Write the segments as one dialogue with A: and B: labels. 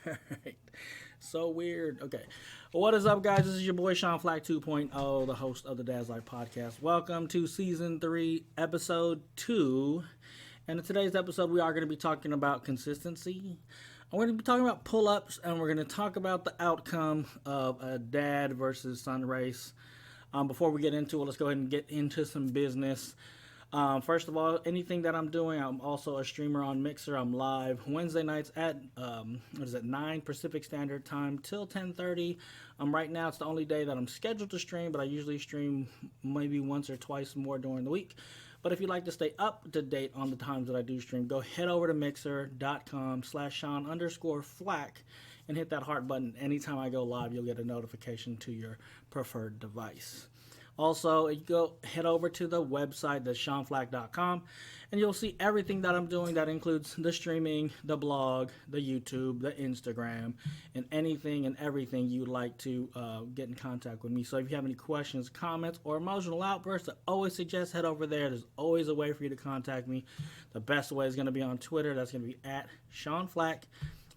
A: Alright. So weird. Okay. What is up, guys? This is your boy Sean Flack 2.0, the host of the Dad's Life podcast. Welcome to season 3, episode 2. And in today's episode, we are going to be talking about consistency. I'm going to be talking about pull ups, and we're going to talk about the outcome of a dad versus son race. Before we get into it, let's go ahead and get into some business. First of all, anything that I'm doing, I'm also a streamer on Mixer. I'm live Wednesday nights at 9 Pacific Standard Time till 10:30. Right now, it's the only day that I'm scheduled to stream, but I usually stream maybe once or twice more during the week. But if you'd like to stay up to date on the times that I do stream, go head over to mixer.com/Sean_Flack and hit that heart button. Anytime I go live, you'll get a notification to your preferred device. Also, you go head over to the website, that's SeanFlack.com, and you'll see everything that I'm doing. That includes the streaming, the blog, the YouTube, the Instagram, and anything and everything you'd like to get in contact with me. So if you have any questions, comments, or emotional outbursts, I always suggest head over there. There's always a way for you to contact me. The best way is going to be on Twitter. That's going to be at Sean Flack.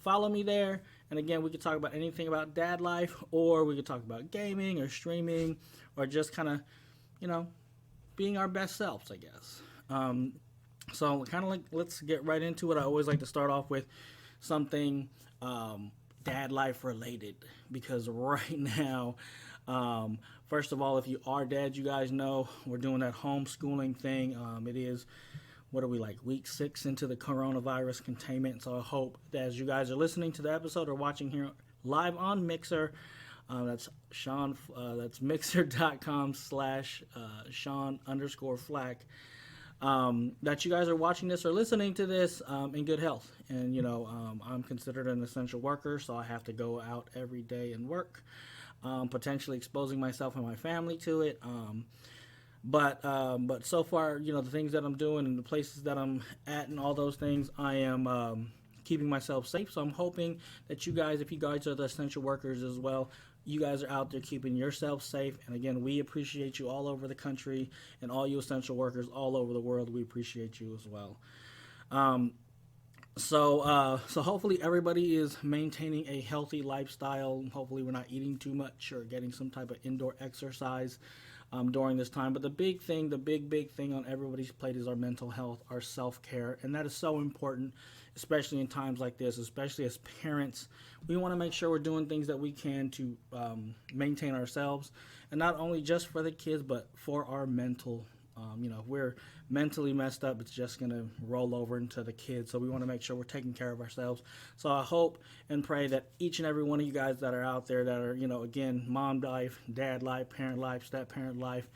A: Follow me there. And again, we could talk about anything about dad life, or we could talk about gaming or streaming, or just kind of, being our best selves, I guess. So kind of like, let's get right into it. I always like to start off with something dad life related, because right now, first of all, if you are dads, you guys know we're doing that homeschooling thing. It is, what are we, like week 6 into the coronavirus containment? So I hope that as you guys are listening to the episode or watching here live on Mixer, that's Sean. That's mixer.com/Sean_Flack. That you guys are watching this or listening to this in good health. And I'm considered an essential worker, so I have to go out every day and work, potentially exposing myself and my family to it. But so far, the things that I'm doing and the places that I'm at and all those things, I am keeping myself safe. So I'm hoping that you guys, if you guys are the essential workers as well, you guys are out there keeping yourself safe. And again, we appreciate you all over the country, and all you essential workers all over the world. We appreciate you as well. So hopefully everybody is maintaining a healthy lifestyle. Hopefully we're not eating too much or getting some type of indoor exercise during this time. But the big thing on everybody's plate is our mental health, our self-care, and that is so important, especially in times like this. Especially as parents, we want to make sure we're doing things that we can to maintain ourselves, and not only just for the kids, but for our mental. If we're mentally messed up, it's just going to roll over into the kids. So we want to make sure we're taking care of ourselves. So I hope and pray that each and every one of you guys that are out there that are, again, mom life, dad life, parent life, step-parent life,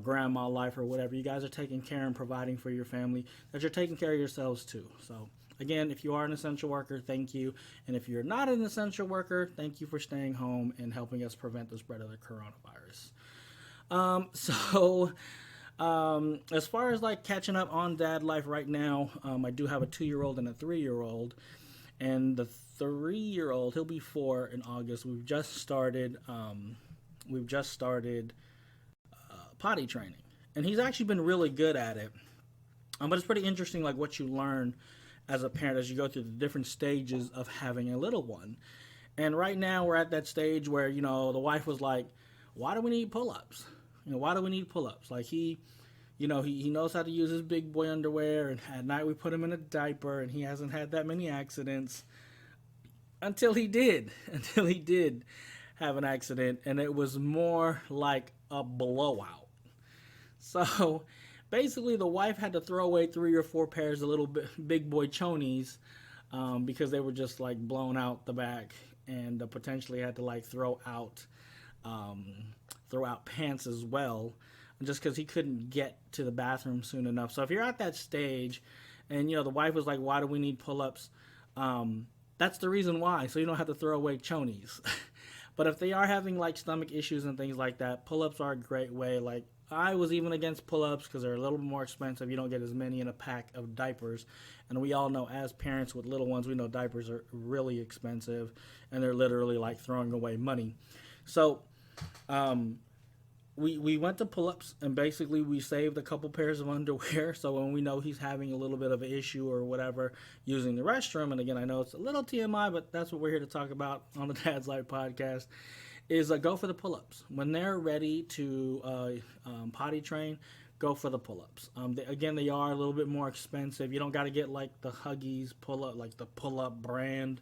A: grandma life, or whatever, you guys are taking care and providing for your family, that you're taking care of yourselves too. So again, if you are an essential worker, thank you. And if you're not an essential worker, thank you for staying home and helping us prevent the spread of the coronavirus. As far as like catching up on dad life right now, I do have a 2-year-old and a 3-year-old, and the 3-year-old, he'll be 4 in August. We've just started potty training, and he's actually been really good at it. But it's pretty interesting, like what you learn as a parent as you go through the different stages of having a little one. And right now we're at that stage where the wife was like, "Why do we need pull-ups? Why do we need pull-ups?" Like he knows how to use his big boy underwear, and at night we put him in a diaper, and he hasn't had that many accidents until he did have an accident, and it was more like a blowout. So basically, the wife had to throw away 3 or 4 pairs of little big boy chonies because they were just like blown out the back, and potentially had to like throw out pants as well, just because he couldn't get to the bathroom soon enough. So if you're at that stage, and the wife was like, "Why do we need pull-ups?" That's the reason why, so you don't have to throw away chonies. But if they are having like stomach issues and things like that, pull-ups are a great way. Like I was even against pull-ups because they're a little more expensive. You don't get as many in a pack of diapers, and we all know as parents with little ones, we know diapers are really expensive, and they're literally like throwing away money. So we went to pull-ups, and basically we saved a couple pairs of underwear. So when we know he's having a little bit of an issue or whatever using the restroom, and again, I know it's a little TMI, but that's what we're here to talk about on the Dad's Life podcast, is go for the pull-ups. When they're ready to potty train, go for the pull-ups. Again, they are a little bit more expensive. You don't got to get like the Huggies pull-up, like the pull-up brand.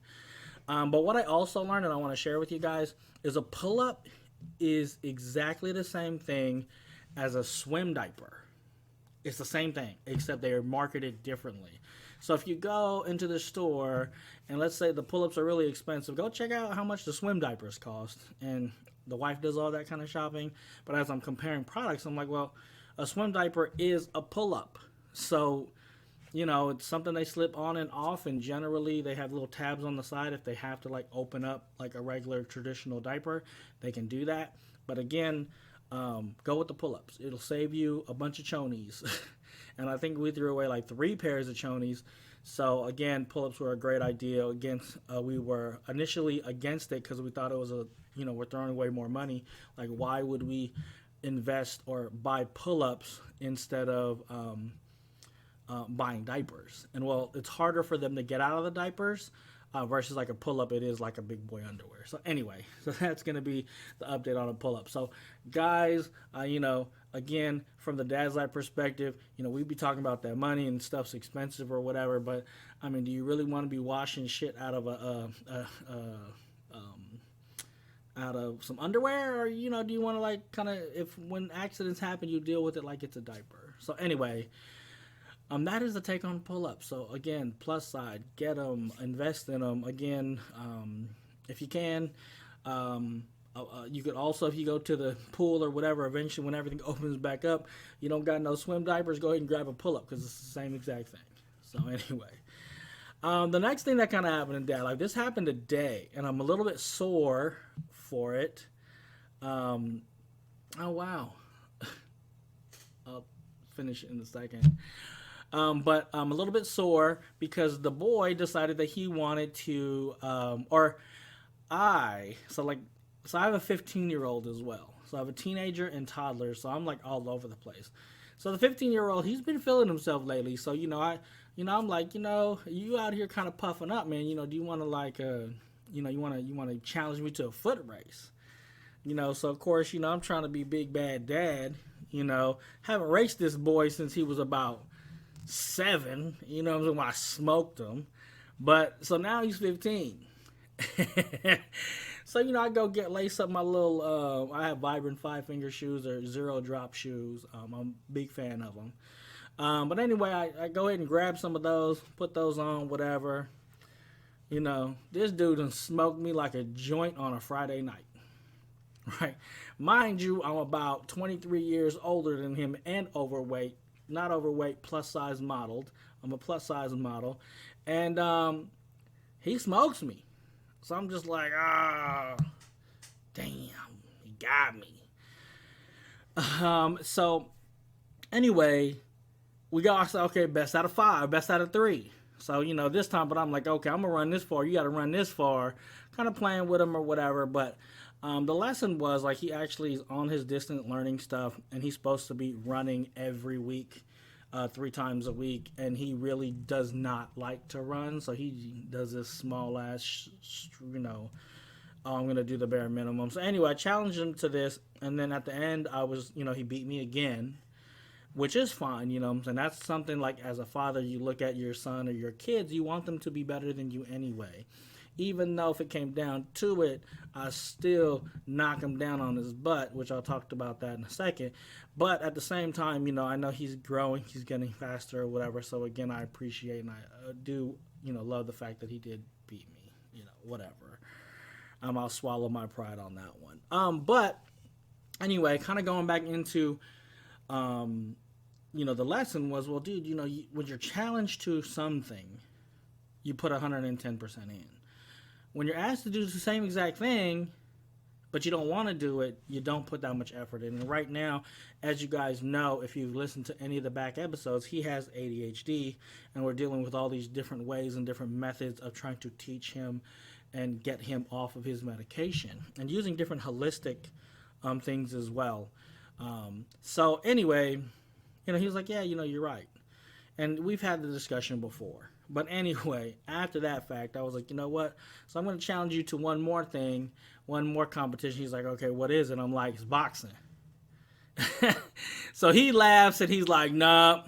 A: But what I also learned, and I want to share with you guys, is a pull-up is exactly the same thing as a swim diaper. It's the same thing, except they are marketed differently. So if you go into the store, and let's say the pull-ups are really expensive, go check out how much the swim diapers cost. And the wife does all that kind of shopping. But as I'm comparing products, I'm like, well, a swim diaper is a pull-up. So, you know, it's something they slip on and off, and generally they have little tabs on the side. If they have to like open up like a regular traditional diaper, they can do that. But again, go with the pull-ups. It'll save you a bunch of chonies. And I think we threw away like 3 pairs of chonies. So again, pull-ups were a great idea. Again, we were initially against it because we thought it was we're throwing away more money. Like, why would we invest or buy pull-ups instead of buying diapers? And well, it's harder for them to get out of the diapers versus like a pull-up. It is like a big boy underwear. So anyway, so that's going to be the update on a pull-up. So guys, again, from the Dad's Life perspective, we'd be talking about that money and stuff's expensive or whatever, but I mean, do you really want to be washing shit out of out of some underwear, or do you want to like kind of, if when accidents happen, you deal with it like it's a diaper? So anyway, that is the take on pull-ups. So again, plus side, get them, invest in them. Again, if you can, you could also, if you go to the pool or whatever, eventually when everything opens back up, you don't got no swim diapers, go ahead and grab a pull-up because it's the same exact thing. So anyway, the next thing that kind of happened in Dad Life, this happened today, and I'm a little bit sore for it. Oh wow. I'll finish it in a second. But I'm a little bit sore because the boy decided that he wanted to, so I have a 15-year-old as well. So I have a teenager and toddler, so I'm like all over the place. So the 15-year-old, he's been feeling himself lately. So, I'm like, you out here kind of puffing up, man. Do you want to like, you want to challenge me to a foot race? So of course, I'm trying to be big bad dad. Haven't raced this boy since he was about 7. When I smoked him. But so now he's 15. So I go lace up my little. I have Vibrant 5-finger shoes or 0 drop shoes. I'm a big fan of them. But anyway, I go ahead and grab some of those, put those on, whatever. This dude done smoked me like a joint on a Friday night. Right? Mind you, I'm about 23 years older than him and overweight. Not overweight, plus size modeled. I'm a plus size model. And he smokes me. So I'm just like, damn, he got me. So anyway, I said, okay, best out of 5, best out of 3. So, this time, but I'm like, okay, I'm going to run this far. You got to run this far. Kind of playing with him or whatever. But the lesson was, like, he actually is on his distant learning stuff, and he's supposed to be running every week, 3 times a week, and he really does not like to run. So he does this small ass, I'm going to do the bare minimum. So anyway, I challenged him to this, and then at the end, he beat me again, which is fine, and that's something like as a father, you look at your son or your kids, you want them to be better than you anyway. Even though if it came down to it, I still knock him down on his butt, which I'll talk about that in a second. But at the same time, I know he's growing, he's getting faster or whatever. So again, I appreciate and I do, love the fact that he did beat me, whatever. I'll swallow my pride on that one. But anyway, kind of going back into, the lesson was, well, dude, when you're challenged to something, you put 110% in. When you're asked to do the same exact thing, but you don't want to do it, you don't put that much effort in. And right now, as you guys know, if you've listened to any of the back episodes, he has ADHD, and we're dealing with all these different ways and different methods of trying to teach him and get him off of his medication, and using different holistic things as well. So anyway, he was like, yeah, you're right. And we've had the discussion before. But anyway, after that fact, I was like, you know what? So I'm going to challenge you to one more thing, one more competition. He's like, okay, what is it? I'm like, it's boxing. So he laughs and he's like, no,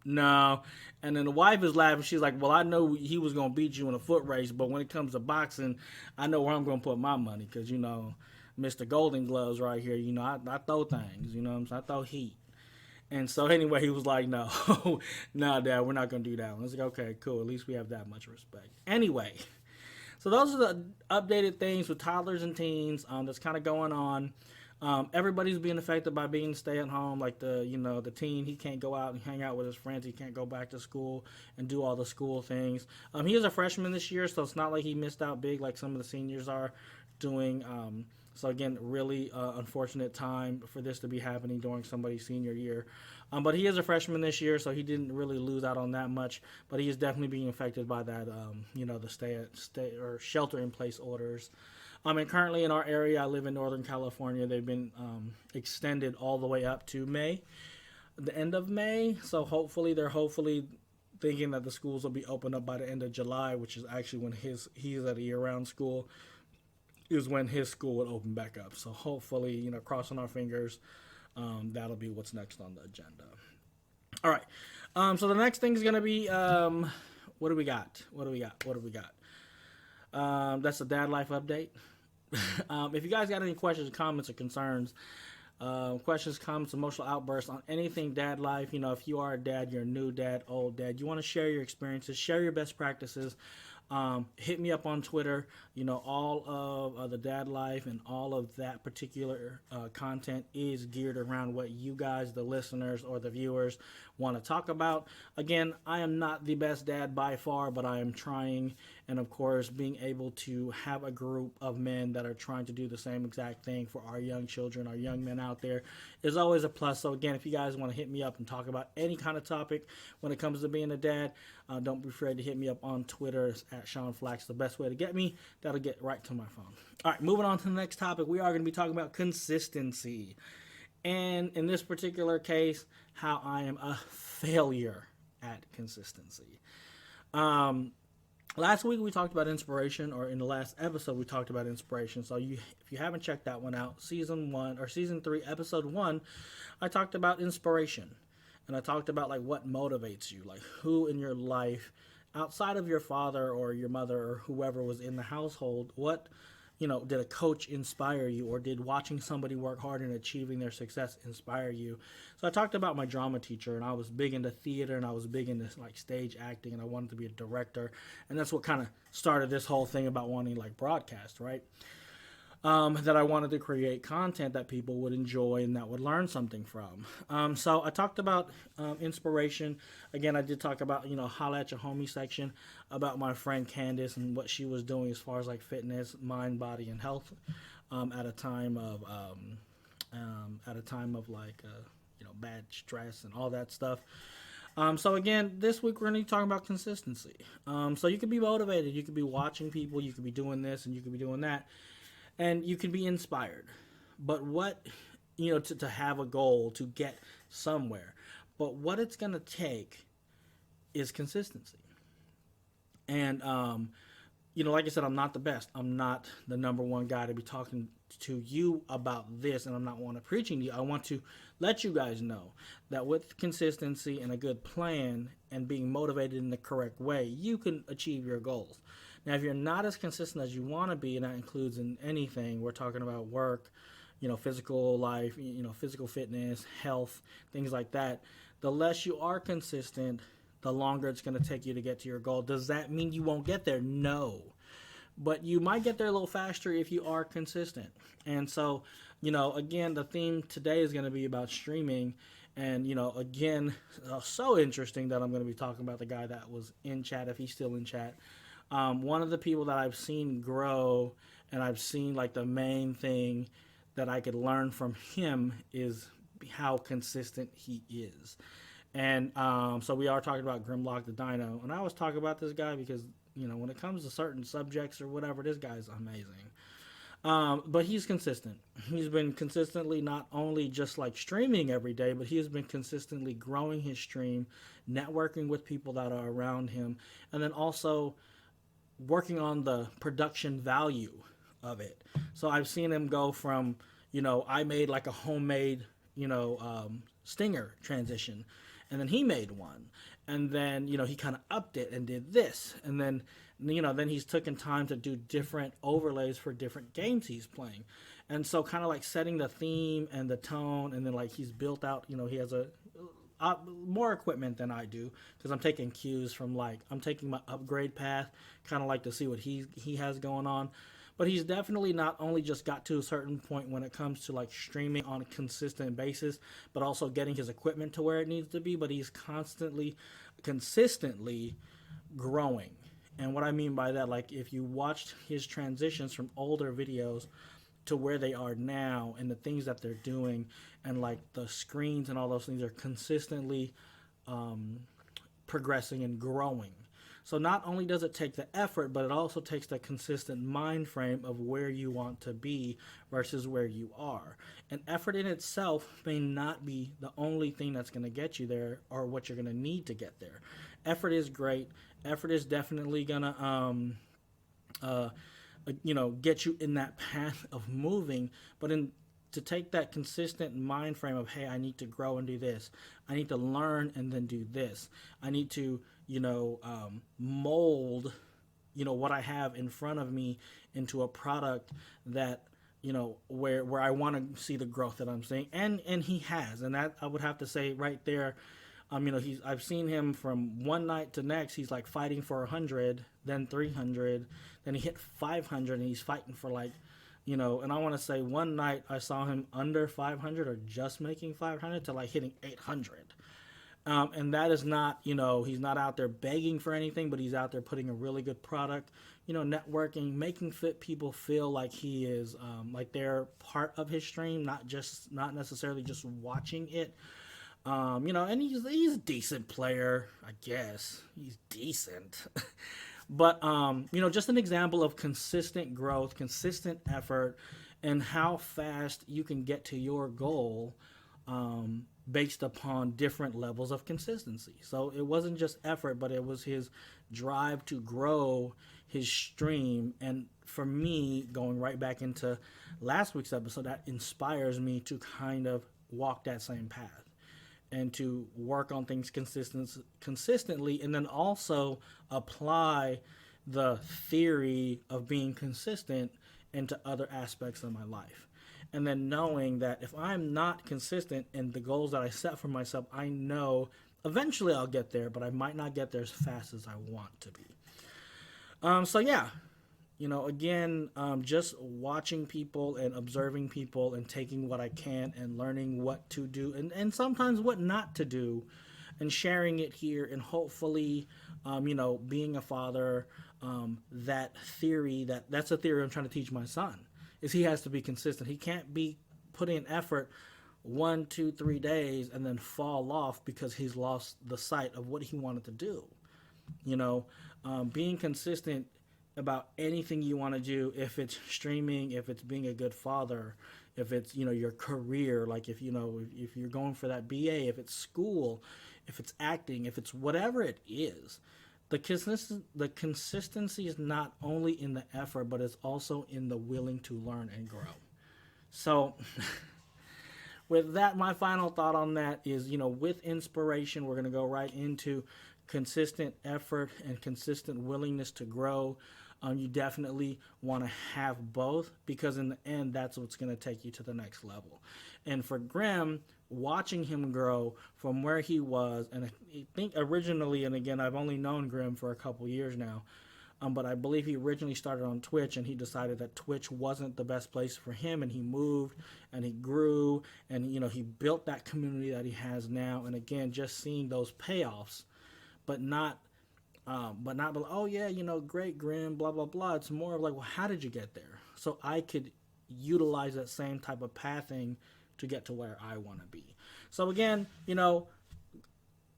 A: no. And then the wife is laughing. She's like, well, I know he was going to beat you in a foot race, but when it comes to boxing, I know where I'm going to put my money because, Mr. Golden Gloves right here, I throw things, you know what I'm saying? I throw heat. And so anyway, he was like, no, no, Dad, we're not going to do that one. I was like, okay, cool. At least we have that much respect. Anyway, so those are the updated things with toddlers and teens that's kind of going on. Everybody's being affected by being stay at home. Like the teen, he can't go out and hang out with his friends. He can't go back to school and do all the school things. He is a freshman this year, so it's not like he missed out big like some of the seniors are doing. So again, really unfortunate time for this to be happening during somebody's senior year. But he is a freshman this year, so he didn't really lose out on that much. But he is definitely being affected by that, the stay or shelter in place orders. And currently in our area, I live in Northern California. They've been extended all the way up to May, the end of May. So they're hopefully thinking that the schools will be opened up by the end of July, which is actually when he's at a year-round school, is when his school would open back up. So hopefully, crossing our fingers, that'll be what's next on the agenda. All right. So the next thing is going to be, what do we got? That's a dad life update. If you guys got any questions, comments, or concerns, questions, comments, emotional outbursts on anything dad life, if you are a dad, you're a new dad, old dad, you want to share your experiences, share your best practices, hit me up on Twitter. All of the dad life and all of that particular content is geared around what you guys, the listeners or the viewers, want to talk about. Again, I am not the best dad by far, but I am trying. And of course, being able to have a group of men that are trying to do the same exact thing for our young children, our young men out there, is always a plus. So again, if you guys want to hit me up and talk about any kind of topic when it comes to being a dad, don't be afraid to hit me up on Twitter at Sean Flax. The best way to get me. That'll get right to my phone. All right, moving on to the next topic. We are going to be talking about consistency. And in this particular case, how I am a failure at consistency. Last week we talked about inspiration, or in the last episode we talked about inspiration. So if you haven't checked that one out, season 3, episode 1, I talked about inspiration. And I talked about like what motivates you, like who in your life outside of your father or your mother or whoever was in the household, what did a coach inspire you, or did watching somebody work hard and achieving their success inspire you? So I talked about my drama teacher, and I was big into theater, and I was big into like stage acting, and I wanted to be a director, and that's what kind of started this whole thing about wanting like broadcast, right? That I wanted to create content that people would enjoy and that would learn something from. So I talked about inspiration. Again, I did talk about, holla at your homie section, about my friend Candace and what she was doing as far as like fitness, mind, body, and health at a time of like, bad stress and all that stuff. So again, this week we're going to be talking about consistency. So you could be motivated. You could be watching people. You could be doing this and you could be doing that. And you can be inspired, but what, to have a goal, to get somewhere, but what it's going to take is consistency. And, like I said, I'm not the best. I'm not the number one guy to be talking to you about this, and I'm not one to preaching to you. I want to let you guys know that with consistency and a good plan and being motivated in the correct way, you can achieve your goals. Now, if you're not as consistent as you want to be, and that includes in anything, we're talking about work, physical life, physical fitness, health, things like that, the less you are consistent, the longer it's going to take you to get to your goal. Does that mean you won't get there? No. But you might get there a little faster if you are consistent. And so, again, the theme today is going to be about streaming. And, again, so interesting that I'm going to be talking about the guy that was in chat, if he's still in chat. One of the people that I've seen grow, and I've seen like the main thing that I could learn from him is how consistent he is. And so we are talking about Grimlock the Dino. And I always talk about this guy because, when it comes to certain subjects or whatever, this guy's amazing. But he's consistent. He's been consistently not only just like streaming every day, but he has been consistently growing his stream, networking with people that are around him, and then also working on the production value of it. So I've seen him go from, I made like a homemade, stinger transition, and then he made one, and then he kind of upped it and did this, and then then he's taken time to do different overlays for different games he's playing, and so kind of like setting the theme and the tone, and then like he's built out, he has a more equipment than I do because I'm taking cues from I'm taking my upgrade path, kind of like to see what he has going on. But he's definitely not only just got to a certain point when it comes to like streaming on a consistent basis, but also getting his equipment to where it needs to be. But he's consistently growing. And what I mean by that, like if you watched his transitions from older videos to where they are now and the things that they're doing, and like the screens and all those things are consistently progressing and growing. So not only does it take the effort, but it also takes the consistent mind frame of where you want to be versus where you are. And effort in itself may not be the only thing that's going to get you there or what you're going to need to get there. Effort is great. Effort is definitely going to get you in that path of moving, but to take that consistent mind frame of, hey, I need to grow and do this, I need to learn and then do this, I need to mold what I have in front of me into a product that where I want to see the growth that I'm seeing, and he has, and that I would have to say right there. I've seen him from one night to next. He's like fighting for 100, then 300, then he hit 500, and he's fighting for and I want to say one night I saw him under 500 or just making 500 to like hitting 800. And that is not, he's not out there begging for anything, but he's out there putting a really good product, networking, making people feel like he is, like they're part of his stream, not necessarily just watching it. And he's a decent player, I guess. He's decent. But, just an example of consistent growth, consistent effort, and how fast you can get to your goal based upon different levels of consistency. So it wasn't just effort, but it was his drive to grow his stream. And for me, going right back into last week's episode, that inspires me to kind of walk that same path and to work on things consistently, and then also apply the theory of being consistent into other aspects of my life. And then knowing that if I'm not consistent in the goals that I set for myself, I know eventually I'll get there, but I might not get there as fast as I want to be. So yeah, again, just watching people and observing people and taking what I can and learning what to do and sometimes what not to do, and sharing it here, and hopefully, being a father, that's a theory I'm trying to teach my son, is he has to be consistent. He can't be putting in effort 1, 2, 3 days and then fall off because he's lost the sight of what he wanted to do. Being consistent about anything you want to do, if it's streaming, if it's being a good father, if it's your career, like if you're going for that BA, if it's school, if it's acting, if it's whatever it is, the consistency is not only in the effort, but it's also in the willing to learn and grow. So with that, my final thought on that is, with inspiration, we're going to go right into consistent effort and consistent willingness to grow. You definitely want to have both, because in the end, that's what's going to take you to the next level. And for Grim, watching him grow from where he was, and I think originally, and again, I've only known Grim for a couple years now, but I believe he originally started on Twitch, and he decided that Twitch wasn't the best place for him, and he moved, and he grew, and he built that community that he has now. And again, just seeing those payoffs, but not oh yeah, great Grim, blah blah blah. It's more of like, well, how did you get there? So I could utilize that same type of pathing to get to where I want to be. So again,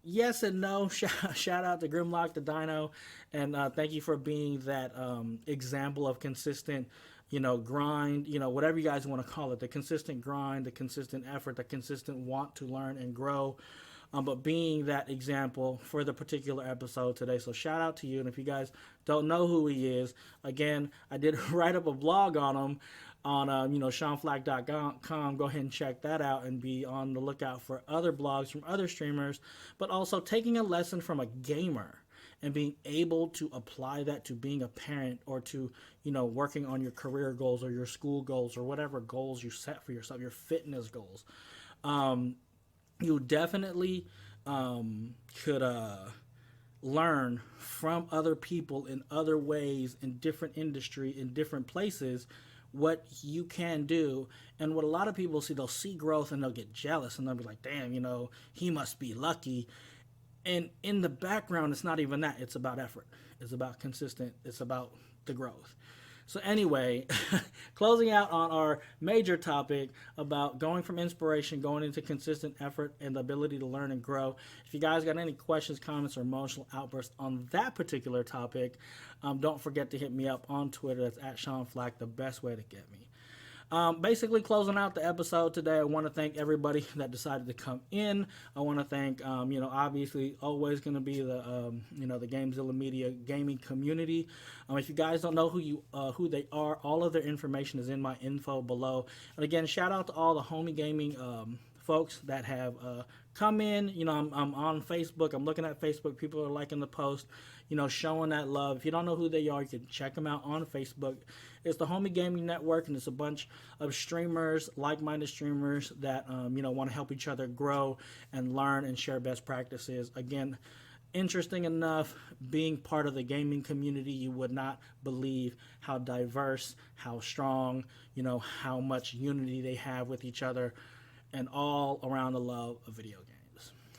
A: yes and no. Shout out to Grimlock the Dino, and thank you for being that example of consistent grind, whatever you guys want to call it, the consistent grind, the consistent effort, the consistent want to learn and grow. But being that example for the particular episode today. So shout out to you. And if you guys don't know who he is, again, I did write up a blog on him on SeanFlack.com. Go ahead and check that out and be on the lookout for other blogs from other streamers, but also taking a lesson from a gamer and being able to apply that to being a parent or to, working on your career goals or your school goals or whatever goals you set for yourself, your fitness goals. You definitely could learn from other people in other ways, in different industry, in different places, what you can do. And what a lot of people see, they'll see growth and they'll get jealous and they'll be like, damn, he must be lucky. And in the background, it's not even that. It's about effort. It's about consistent. It's about the growth. So anyway, closing out on our major topic about going from inspiration, going into consistent effort and the ability to learn and grow. If you guys got any questions, comments, or emotional outbursts on that particular topic, don't forget to hit me up on Twitter. That's at Sean Flack, the best way to get me. Basically closing out the episode today, I want to thank everybody that decided to come in. I want to thank, obviously always going to be the, the Gamezilla Media gaming community. If you guys don't know who they are, all of their information is in my info below. And again, shout out to all the homie gaming folks that have come in. I'm on Facebook. I'm looking at Facebook. People are liking the post, showing that love. If you don't know who they are, you can check them out on Facebook. It's the Homie Gaming Network, and it's a bunch of streamers, like-minded streamers that, want to help each other grow and learn and share best practices. Again, interesting enough, being part of the gaming community, you would not believe how diverse, how strong, how much unity they have with each other and all around the love of video games.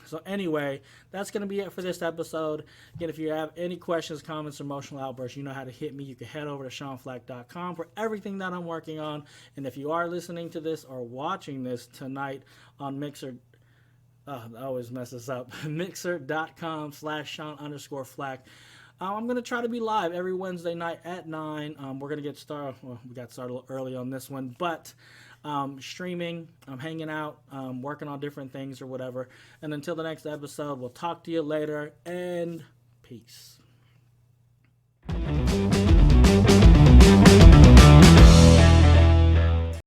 A: So anyway, that's going to be it for this episode. Again, if you have any questions, comments, or emotional outbursts, you know how to hit me. You can head over to SeanFlack.com for everything that I'm working on. And if you are listening to this or watching this tonight on Mixer, I always mess this up, Mixer.com/Sean_Flack. I'm going to try to be live every Wednesday night at 9. We're going to get started. Well, we got started a little early on this one, but streaming, I'm hanging out, working on different things or whatever. And until the next episode, we'll talk to you later, and peace.